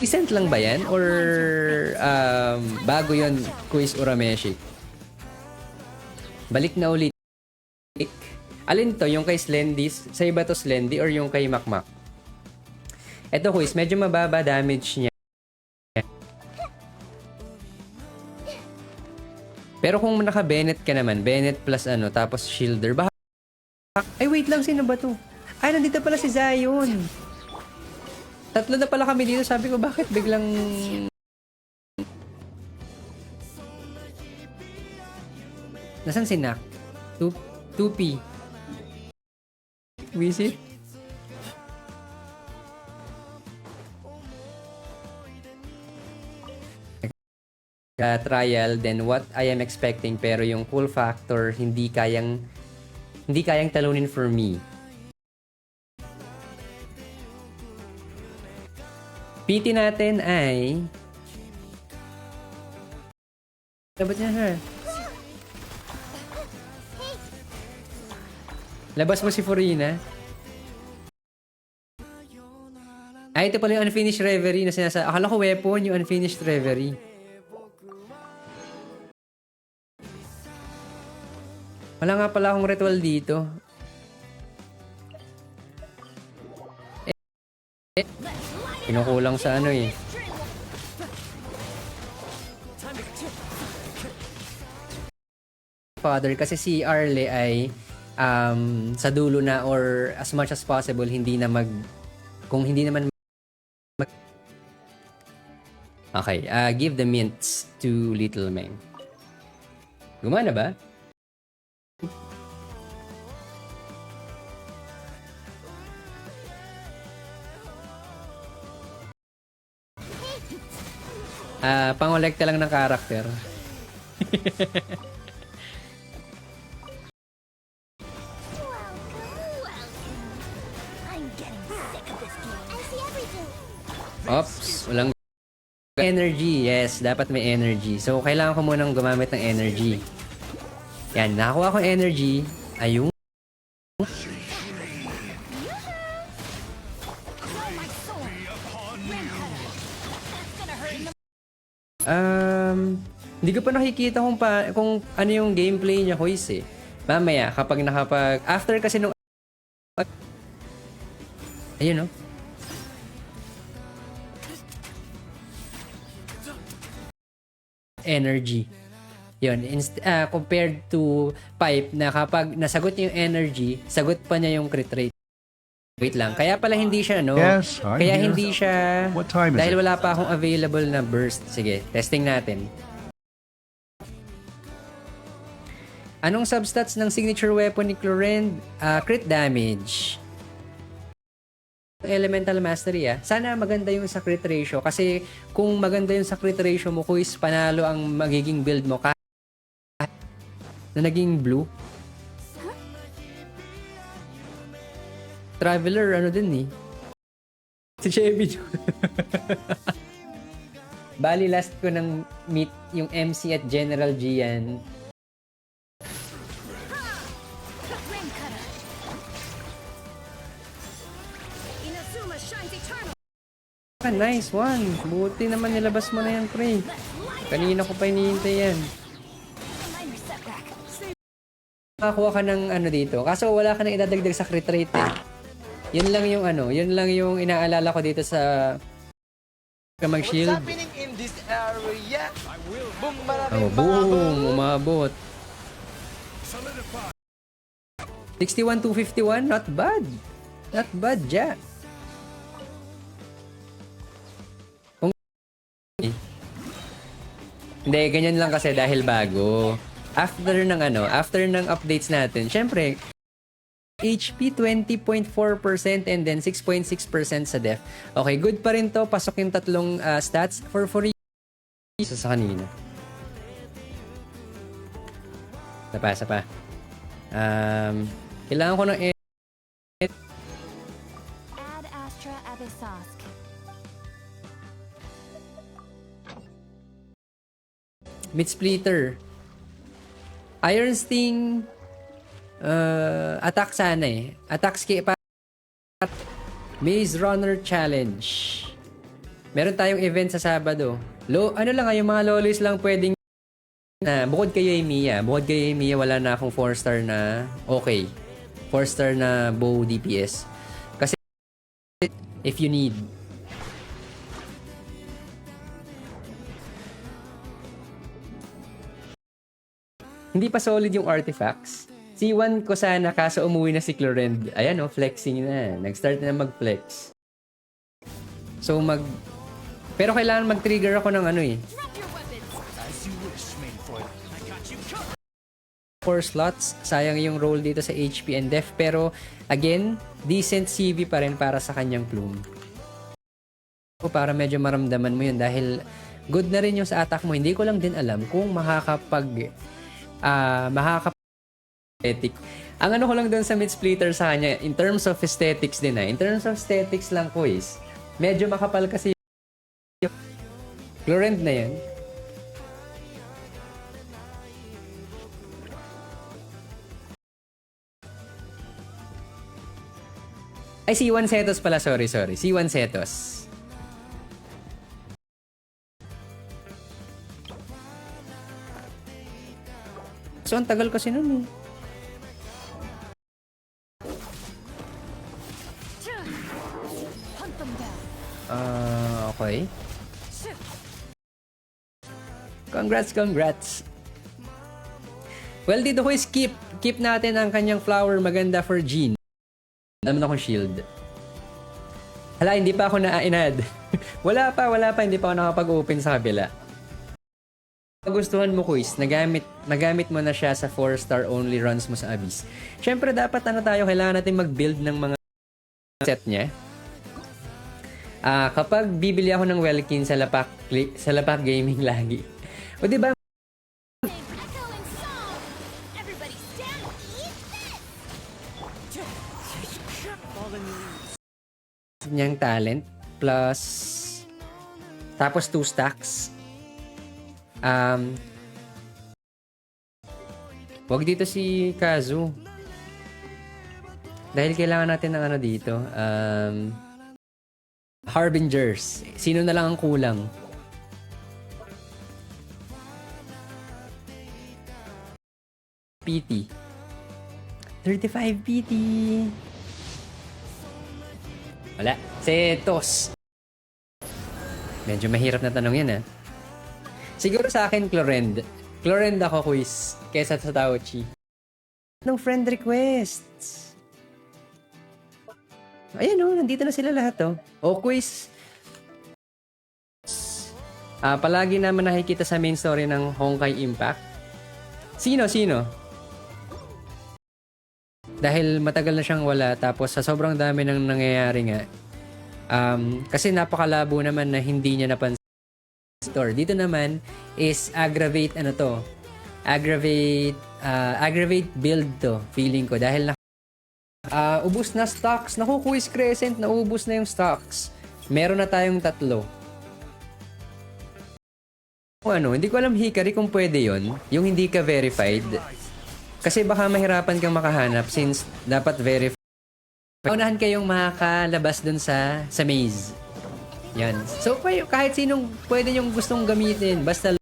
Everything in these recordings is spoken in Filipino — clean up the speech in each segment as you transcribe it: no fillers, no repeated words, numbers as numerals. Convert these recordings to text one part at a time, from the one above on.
Recent lang ba yan? Or bago yon Quiz Urameshi? Balik na ulit. Alin to? Yung kay Slendy? Sa iba to Slendy or yung kay Makmak? Eto quiz, medyo mababa damage niya. Pero kung naka-Bennett ka naman, Bennett plus ano, tapos Shielder, ay wait lang, sino ba to? Ay, nandito pala si Zion. Tatlo na pala kami dito. Sabi ko, bakit biglang... Nasaan si Nak? 2P. Visit? Trial, then what I am expecting, pero yung cool factor, hindi kayang talunin for me. PT natin ay... Labas niya her. Labas mo si Furina. Ay, ito pala yung Unfinished Reverie na sinasa... Akala ko weapon yung Unfinished Reverie. Wala nga pala akong ritual dito. Kinukulang sa ano eh. Father, kasi si Arle ay sa dulo na or as much as possible hindi na kung hindi naman okay, give the mints to Little Meng. Gumana ba? Pangolekta lang ng karakter. Ops, walang energy. Yes, dapat may energy. So, kailangan ko munang gumamit ng energy. Yan, nakakuha ko energy. Ayun. Hindi ko pa nakikita kung ano yung gameplay niya, Hoys eh. Mamaya, after kasi nung... Ayun, no? Energy. Yun. Compared to Pipe na kapag nasagot niya yung energy, sagot pa niya yung crit rate. Wait lang. Kaya pala hindi siya, no? Yes, Kaya hindi siya... What time is dahil it? wala pa akong available na burst. Sige, testing natin. Anong substats ng signature weapon ni Clorend? Crit damage. Elemental Mastery Sana maganda yung sa crit ratio. Kasi kung maganda yung sa crit ratio mo, Kuis, panalo ang magiging build mo. Na naging blue. Traveler, ano din eh. Si Chevy. Bali, last ko nang meet yung MC at General Gian. Nice one. Buti naman nilabas mo na yan, pre. Kanina ko pa hinihintay yan. Makakuha ka ng ano dito. Kaso wala ka nang idadagdag sa crit rate eh. Yun lang yung inaalala ko dito sa mag-shield. What's happening in this area? Boom, Oh, boom! Umabot. 61 to 51? Not bad. Not bad, ja. Hindi, ganyan lang kasi dahil bago. After ng updates natin, syempre, HP 20.4% and then 6.6% sa def. Okay, good pa rin to. Pasok yung tatlong stats for sa kanina. Isa pa. Kailangan ko ng Ad Astra Abyssosque. Mid Splitter. Iron Sting. Attack sana eh. Attack skill. Maze Runner Challenge. Meron tayong event sa Sabado. Ano lang, yung mga lolis lang pwedeng na bukod kay Mia. Bukod kay Mia, wala na akong 4-star na okay. 4-star na bow DPS. Kasi if you need. Hindi pa solid yung artifacts. C1 ko sana kaso umuwi na si Clorend. Ayan flexing na. Nag-start na mag-flex. So pero kailangan mag-trigger ako ng 4 slots. Sayang yung roll dito sa HP and def. Pero again, decent CV pa rin para sa kanyang plume. Para medyo maramdaman mo yun dahil good na rin yung sa attack mo. Hindi ko lang din alam kung aesthetic. Ang ko lang doon sa mid splitter sa kanya, in terms of aesthetics din in terms of aesthetics lang ko is, medyo makapal kasi Clorend na yan. Ay, C1 Setos pala. Sorry. C1 Setos. So, ang tagal kasi nun Hunt them down. Okay. Congrats. Well, dito ko is keep natin ang kanyang flower. Maganda for Jean. Alam na akong shield. Hala, hindi pa ako na-inad. wala pa. Hindi pa ako nakapag-open sa kabila. Magustuhan mo, quiz, nagamit mo na siya sa 4-star only runs mo sa Abyss. Siyempre, dapat kailangan natin mag-build ng mga set niya. Kapag bibili ako ng Welkin sa Lapak Gaming lagi. O diba? Echoing song. Everybody stand. Eat Niyang talent plus tapos 2 stacks. Wag dito si Kazu. Dahil kailangan natin ng dito. Harbingers. Sino na lang ang kulang? PT. 35 PT. Wala. Setos. Medyo mahirap na tanong yan Siguro sa akin, Clorend. Clorend ako, quiz. Kesa sa Taochi. Ng friend requests. Ayan nandito na sila lahat quiz. Palagi naman nakikita sa main story ng Honkai Impact. Sino? Dahil matagal na siyang wala tapos sa sobrang dami ng nangyayari nga. Kasi napakalabo naman na hindi niya napansin. Dito naman is aggravate build to feeling ko dahil ubus na stocks. Naku, Quiz Crescent, naubos na yung stocks. Meron na tayong 3. Hindi ko alam Hikari kung pwede yon yung hindi ka verified. Kasi baka mahirapan kang makahanap since dapat verified. Paunahan kayong makakalabas dun sa maze. Yan. So, kahit sinong pwede yung gustong gamitin. Basta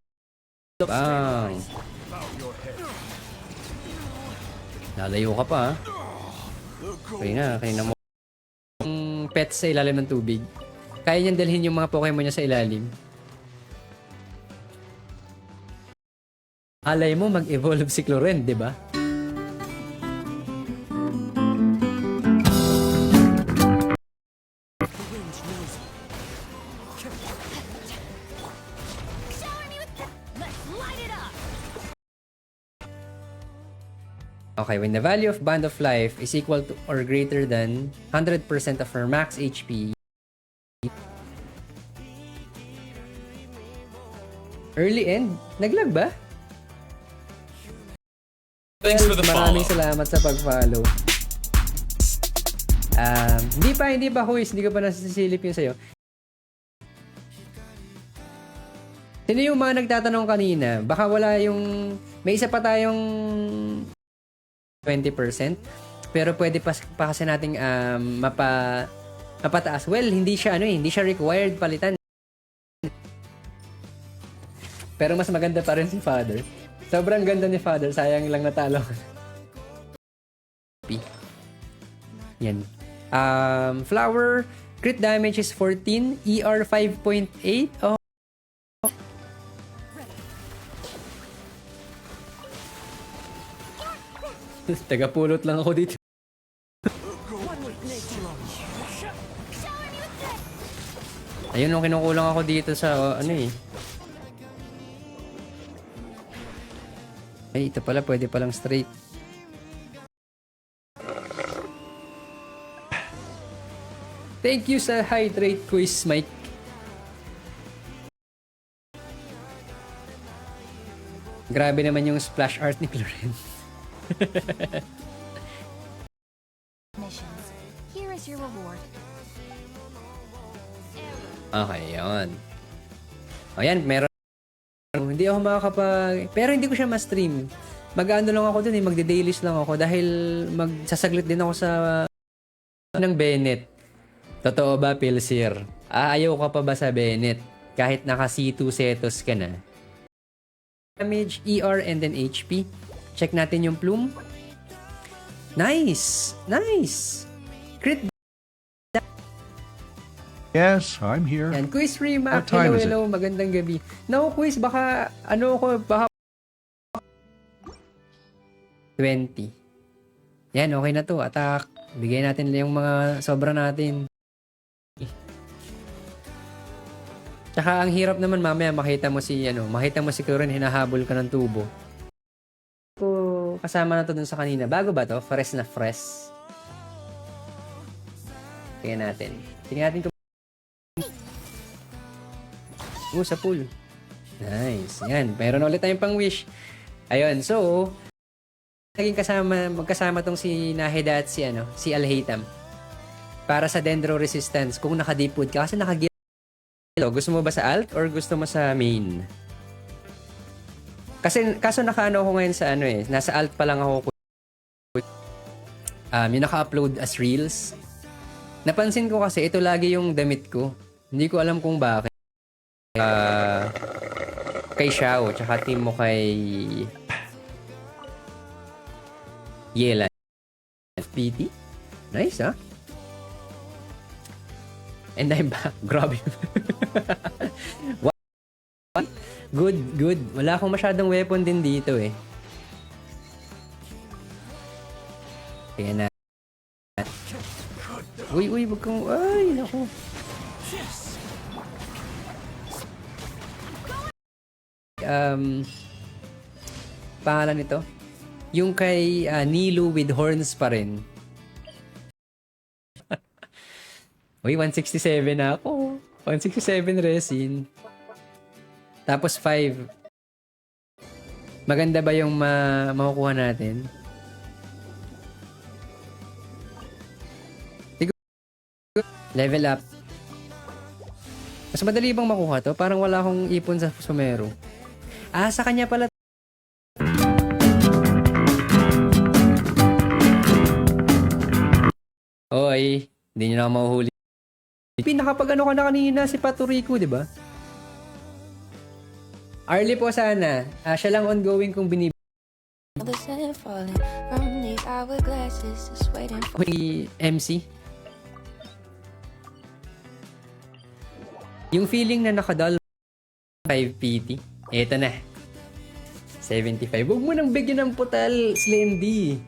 Lalayo ka pa Kanina mo pets sa ilalim ng tubig. Kaya niyang dalhin yung mga Pokemon niya sa ilalim. Alay mo mag-evolve si Clorend, di ba? Okay, when the value of Band of Life is equal to or greater than 100% of her max HP, early end? Naglag ba? Thanks for the follow. Maraming salamat sa pag-follow. Hindi pa quiz. Hindi ko pa nasisilip yun sa'yo. Sino yung mga nagtatanong kanina? Baka wala yung... May isa pa tayong 20%. Pero pwede pa kasi nating mapataas. Well, hindi siya hindi siya required palitan. Pero mas maganda pa rin si Father. Sobrang ganda ni Father. Sayang lang natalo. Yan. Flower, crit damage is 14, ER 5.8. Oh. Tagapulot lang ako dito. Ayun, nung kinukulang ako dito sa ano eh. Ay, ito pala, pwede palang straight. Thank you sa hydrate quiz, Mike. Grabe naman yung splash art ni Cloren. Missions. Here is your reward. Okay, yun. O yan, meron. Hindi ako makakapag... Pero hindi ko siya ma-stream. Mag-ano lang ako dun eh, magde-dailies lang ako dahil magsasaglit din ako sa ng Bennett. Totoo ba, Pilsir? Ayaw ka pa ba sa Bennett? Kahit naka C2 setos ka na. Damage, ER, and then HP. Check natin yung plume. Nice! Nice! Crit. Yes, I'm here. Yan, Quiz Remac. What time Hello, is it? hello. Magandang gabi. No, Quiz, baka, baka 20. Yan, okay na to. Attack. Bigay natin yung mga sobra natin. Tsaka ang hirap naman mamaya makita mo si Kuren, hinahabol ka ng tubo. Kasama na to dun sa kanina. Bago ba to? Fresh na fresh. Tingnan natin. Tingnan natin kung sa pool. Nice. Yan. Meron ulit tayong pang wish. Ayun. So, magkasama tong si Nahida at si Alhaitham. Para sa Dendro Resistance. Kung nakadipod ka. Kasi gusto mo ba sa alt or gusto mo sa main? Kaso nakaano ako ngayon sa nasa alt pa lang ako. Yung naka-upload as reels. Napansin ko kasi ito lagi yung damit ko. Hindi ko alam kung bakit. Kay Xiao, tsaka team mo kay Yelan. FPT? Nice, ha? And I'm back. Grabe. What? Good. Wala akong masyadong weapon din dito eh. Kaya na. Uy, wag kang... Ay, naku. Pangalan nito? Yung kay Nilo with horns pa rin. Uy, 167 na ako. 167 resin. Tapos 5. Maganda ba yung makukuha natin? Level up. Mas madali bang makuha to? Parang wala akong ipon sa Sumero. Sa kanya pala. Oy, hindi nyo na ako mahuhuli. Pinakapag-ano ka na kanina, si Patorico, di ba? Arlie po sana. Siya lang ongoing kung binibigay. MC. Yung feeling na nakadal 5 PT. Eto na. 75. Huwag mo nang bigyan ng putal, Slendy.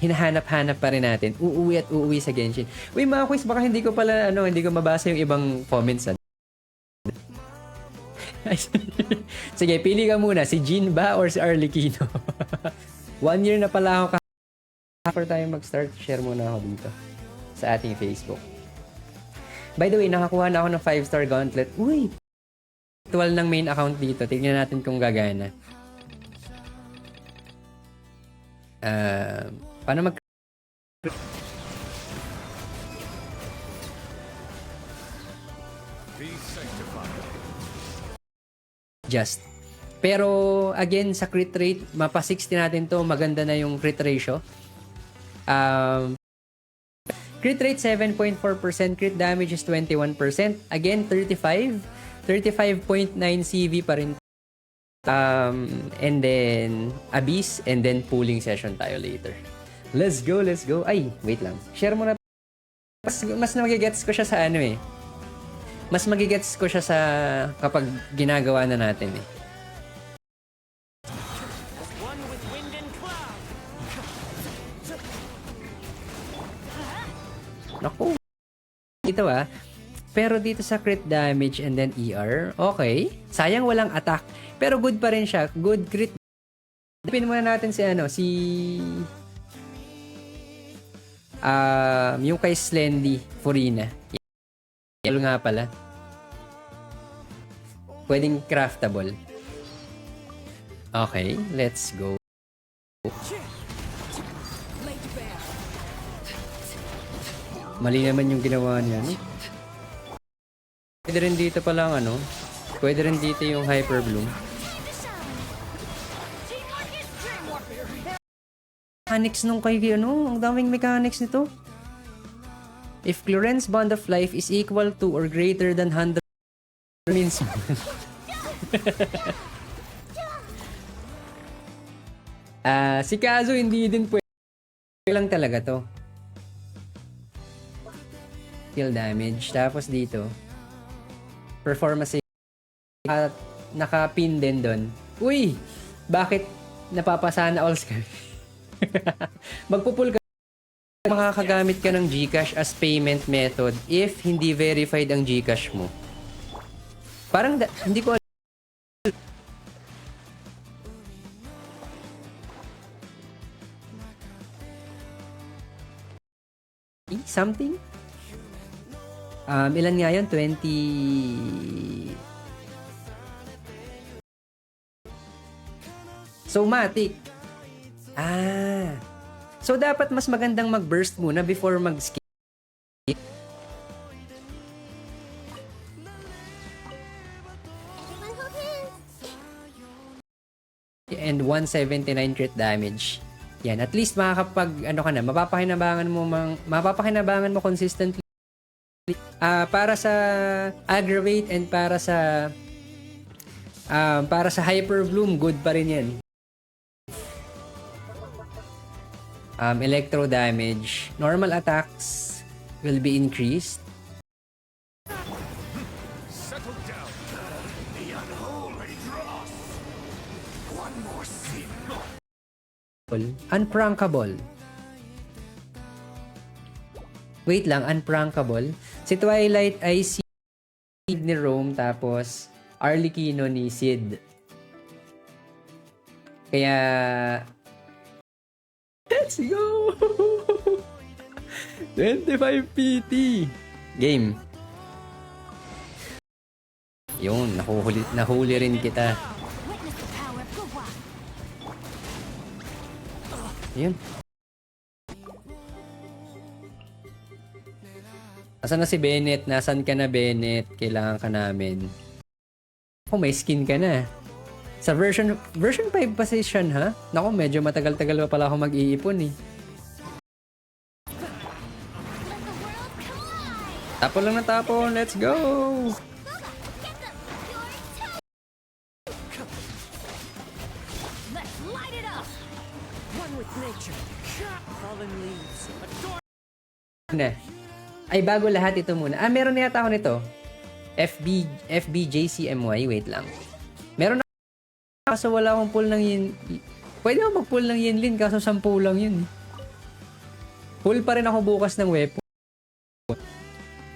Hinahanap-hanap pa rin natin. Uuwi at uuwi sa Genshin. Uy, mga quiz, baka hindi ko mabasa yung ibang comments. Sige, pili ka muna. Si Jean ba or si Arlecchino? 1 year na pala ako before tayo mag-start. Share muna ako dito sa ating Facebook. By the way, nakakuha na ako ng 5-star gauntlet. Uy! Actual ng main account dito. Tignan natin kung gagana. Paano mag... Just. Pero, again, sa crit rate, mapa 60 natin to. Maganda na yung crit ratio. Crit rate 7.4%, crit damage is 21%. Again, 35. 35.9 CV pa rin. And then Abyss, and then pooling session tayo later. Let's go, let's go. Ay, wait lang. Share mo na. Mas magigets ko siya sa ano eh. Mas magigets ko siya sa kapag ginagawa na natin eh. Naku. Ito Pero dito sa crit damage and then ER, okay. Sayang walang attack. Pero good pa rin siya. Good crit. Pin muna natin si yung kay Slendy Furina. Yellow nga pala. Pwedeng craftable. Okay, let's go. Mali naman yung ginawa niya. Pwede rin dito palang pwede rin dito yung Hyper Bloom. Mechanics nung kay ang daming mechanics nito. If Cloren's Bond of Life is equal to or greater than 100 means si Kazo hindi din pwede lang talaga to. Kill damage. Tapos dito performance at naka-pin din doon. Uy! Bakit napapasana alls ka? Magpupul ka. Makakagamit ka ng GCash as payment method if hindi verified ang GCash mo. Parang hindi ko something? Ilan nga yun? 20... So, Matic. So, dapat mas magandang mag-burst muna before mag-skip. And 179 crit damage. Yan, at least makakapag, mapapakinabangan mo consistently. Para sa aggravate and para sa Hyper Bloom, good pa rin yan. Electro damage. Normal attacks will be increased. Unprankable. Wait lang, unprankable. Si Twilight ay si ni Rome tapos Arlecchino ni Sid. Kaya let's go! 25 PT. Game. Yun, nahuli rin kita. Yun. Asan na si Bennett? Nasaan ka na, Bennett? Kailangan ka namin. May skin ka na. Sa version 5 pa siya, ha? Naku, medyo matagal-tagal pa pala ako mag-iipon, eh. Tapon lang na tapon. Let's go! Ay, bago lahat ito muna. Meron na yata ako nito. FBJCMY. Wait lang. Meron na. Kaso wala akong pull ng yin. Pwede ako mag-pull ng Yinlin kaso 10 lang yun. Pull pa rin ako bukas ng weapon.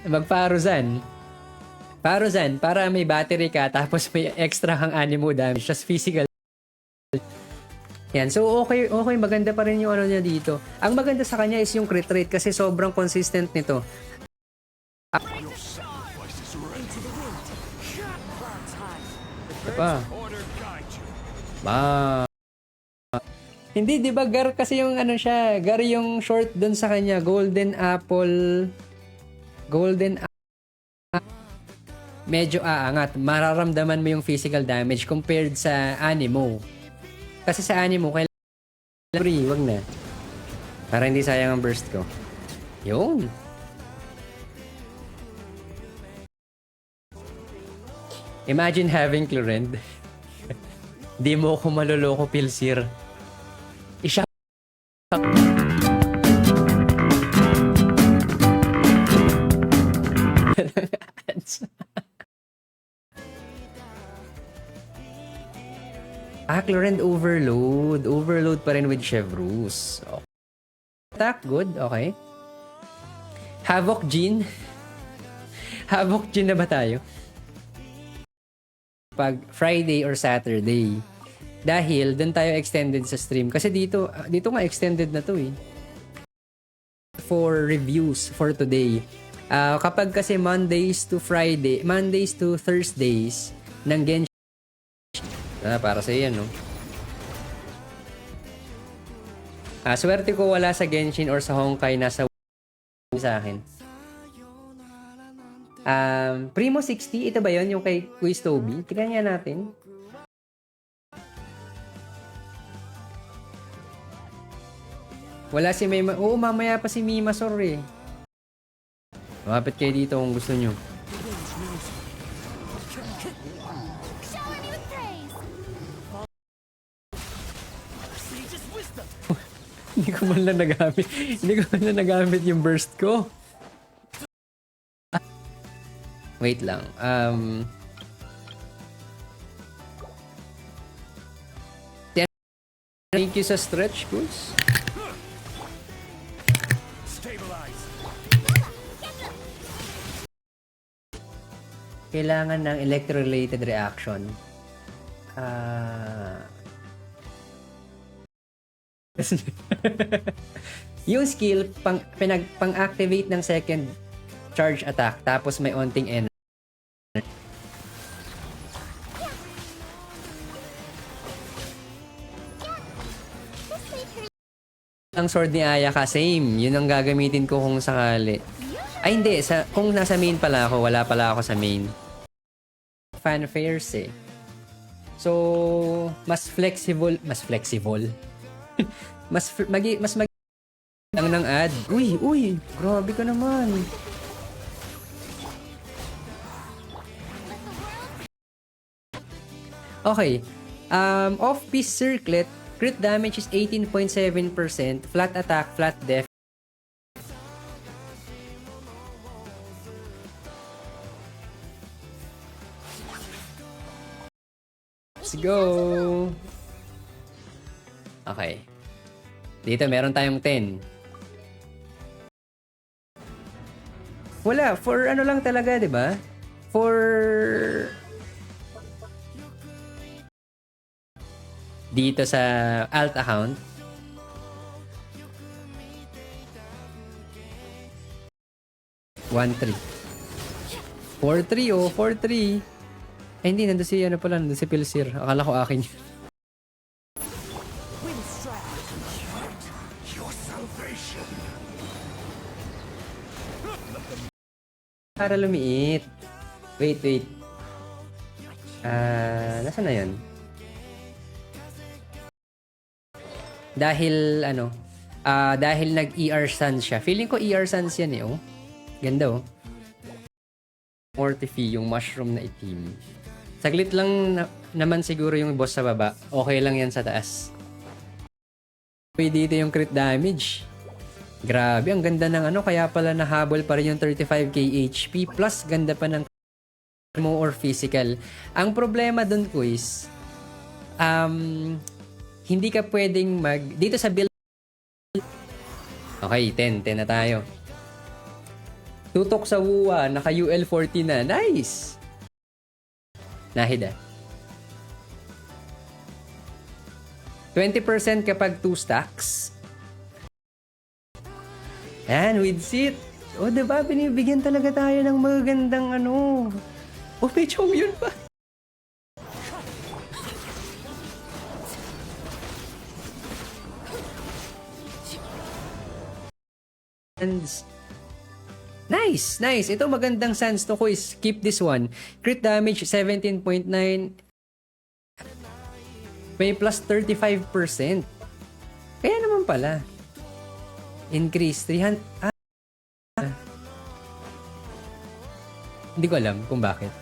Mag-Faruzan. Faruzan, para may battery ka tapos may extra kang animo damage. Just physical. Yan. So, okay. Maganda pa rin yung niya dito. Ang maganda sa kanya is yung crit rate kasi sobrang consistent nito. Hindi, di ba Gar kasi yung siya, Gar yung short dun sa kanya, Golden Apple. Medyo aangat. Mararamdaman mo yung physical damage compared sa Animo. Kasi sa Animo, kailangan free, wag na. Para hindi sayang ang burst ko. Yun. Imagine having Clorend. Di mo ko maloloko, Pilsir. Isha. Clorend overload. Overload pa rin with Chevreuse. Okay. Attack, good. Okay. Havoc Gene. Havoc Gene na ba tayo? Pag Friday or Saturday. Dahil doon tayo extended sa stream. Kasi dito nga extended na to eh. For reviews for today. Kapag kasi Mondays to Thursdays ng Genshin. Para sa iyan, no? Swerte ko wala sa Genshin or sa Honkai, nasa sa akin. Primo 60, ito ba yon yung kay Quiz Toby? Tignan nga natin. Wala si Mima. Oo, mamaya pa si Mimasor eh. Lumapit kayo dito kung gusto nyo. Shower me with praise. Hindi ko man lang nagamit. Hindi ko man lang nagamit yung burst ko. Wait lang. Thank you sa stretch, Gus. Kailangan ng electro-related reaction. Yung skill, pang-activate ng second charge attack, tapos may onting energy. Ang sword ni Ayaka, same. Yun ang gagamitin ko kung sakali. Ay, hindi. Kung nasa main pala ako, wala pala ako sa main. Fanfares eh. So, mas flexible. mas lang ng ad. Uy, grabe ka naman. Okay. Off-piece circlet, crit damage is 18.7%, flat attack, flat def. Let's go! Okay. Dito, meron tayong 10. Wala. For ano lang talaga, di ba? For... Dito sa alt account. One 3. 4-3 oh, 4-3. Ay hindi, nandun si ano pala, nandun si Pilsir. Akala ko akin yun. Para lumiit. Wait. Nasaan na yun? Dahil dahil nag-ER Sans siya. Feeling ko ER Sans yan eh, oh. Ganda, oh. Mortifi, yung mushroom na itim. Saglit lang naman siguro yung boss sa baba. Okay lang yan sa taas. Dito yung crit damage. Grabe, ang ganda ng kaya pala nahabol pa rin yung 35k HP. Plus, ganda pa ng mo or physical. Ang problema dun, Quiz, hindi ka pwedeng dito sa build. Okay, 10 na tayo. Tutok sa Wuwa, naka UL40 na. Nice! Nahid 20% kapag 2 stacks. Yan, with seat. O, diba? Binibigyan talaga tayo ng magagandang O, may chong yun pa. Nice. Ito magandang sans to, Quiz. Keep this one. Crit damage 17.9. May plus 35%. Kaya naman pala. Increase 300. Hindi ko alam kung bakit.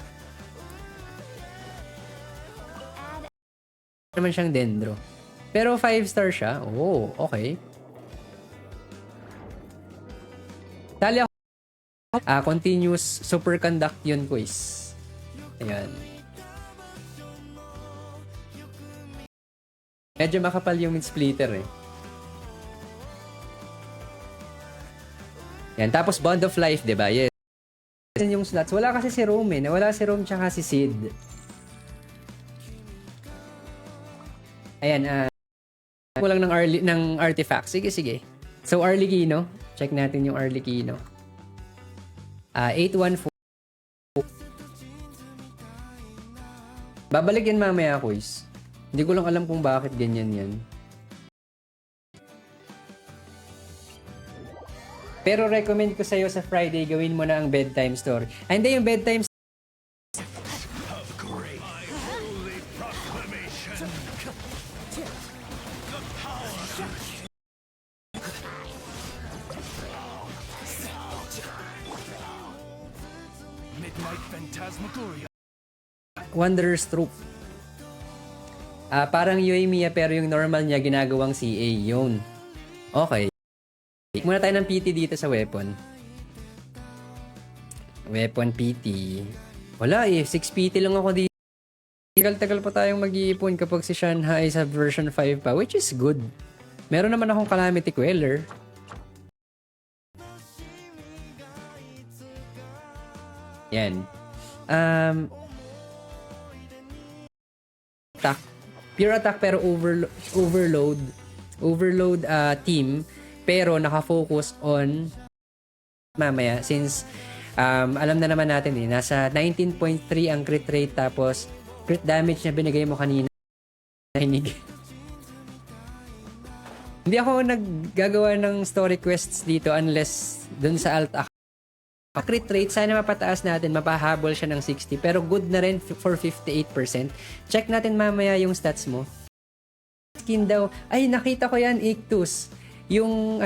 naman siyang Dendro. Pero 5-star siya. Oh, okay. Tali ako. Continuous superconduct yun, quiz. Ayan. Medyo makapal yung mid-splitter eh. Yan. Tapos Bond of Life, diba? Yes. Yan yung slots. Wala kasi si Rome eh. Wala si Rome tsaka si Sid. Ayan. Kulang ng artifact. Sige, sige. So, Arlecchino. Check natin yung Arlecchino. 814. Babalik yan mamaya, quiz. Hindi ko lang alam kung bakit ganyan yan. Pero recommend ko sa'yo sa Friday, gawin mo na ang bedtime story. Hindi yung bedtime Midnight Phantasmagoria. Wanderer's Troop. Parang Yoimiya pero yung normal niya ginagawang CA. Yun. Okay. Muna tayo ng PT dito sa weapon. Weapon PT. Wala eh. 6 PT lang ako dito. Tagal-tagal pa tayong mag-iipon kapag si Shanha ay sa version 5 pa. Which is good. Meron naman akong Calamity Queller. Yan. Attack. Pure attack pero overload team pero naka-focus on mamaya since alam na naman natin eh nasa 19.3 ang crit rate tapos crit damage na binigay mo kanina hinig. Hindi ako naggagawa ng story quests dito unless dun sa alt account. Crit rate, sana mapataas natin, mapahabol siya ng 60, pero good na rin for 58%. Check natin mamaya yung stats mo. Skin daw, ay nakita ko yan, Ictus. Yung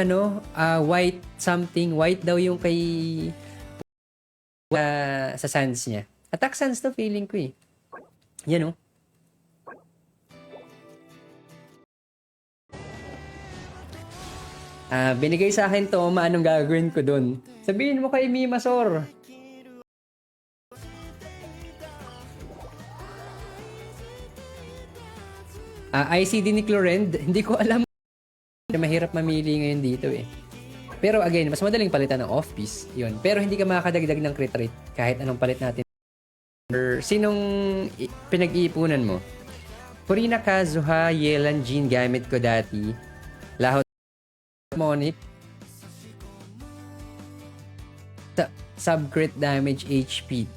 white something, white daw yung kay sa sands niya. Attack sands to feeling ko eh. Yan oh. Binigay sa akin to, anong gagawin ko dun? Sabihin mo kay Mimasor. ICD ni Clorend, hindi ko alam. Mahirap mamili ngayon dito eh. Pero again, mas madaling palitan ng off-piece. Yun. Pero hindi ka makakadagdag ng crit rate kahit anong palit natin. Sinong pinag-iipunan mo? Purina Kazuha, Yelan, Jean, gamit ko dati. Lahot Monic. Sub-crit damage HP.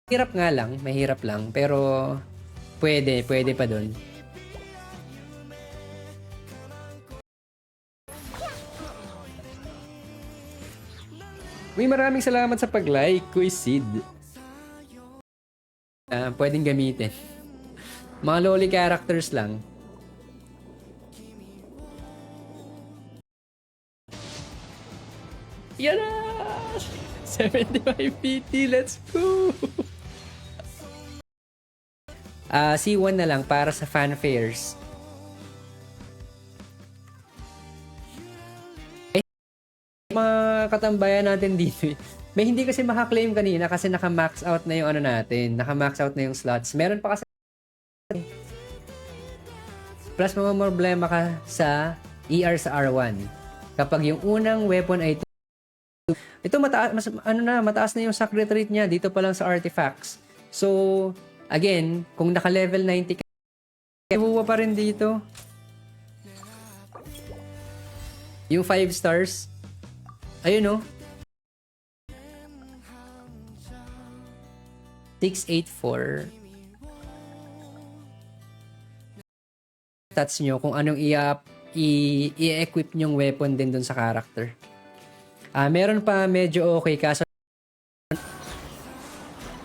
Mahirap lang, pero pwede pa dun. Uy, maraming salamat sa pag-like, Kuy Sid. Pwedeng gamitin. Mga loli characters lang. Yan na! 75 PT, let's go! C1 na lang para sa fanfares. Mga katambayan natin dito. May hindi kasi makaklaim kanina kasi naka-max out na yung natin. Naka-max out na yung slots. Meron pa kasi plus problema ka sa ER sa R1. Kapag yung unang weapon ay ito mataas na yung sacred rate niya dito pa lang sa artifacts. So, again, kung naka-level 90 ka, ibuwa pa rin dito. Yung 5 stars, ayun oh. 684. Stats nyo kung anong i-equip nyong weapon din dun sa character. Meron pa medyo okay kaso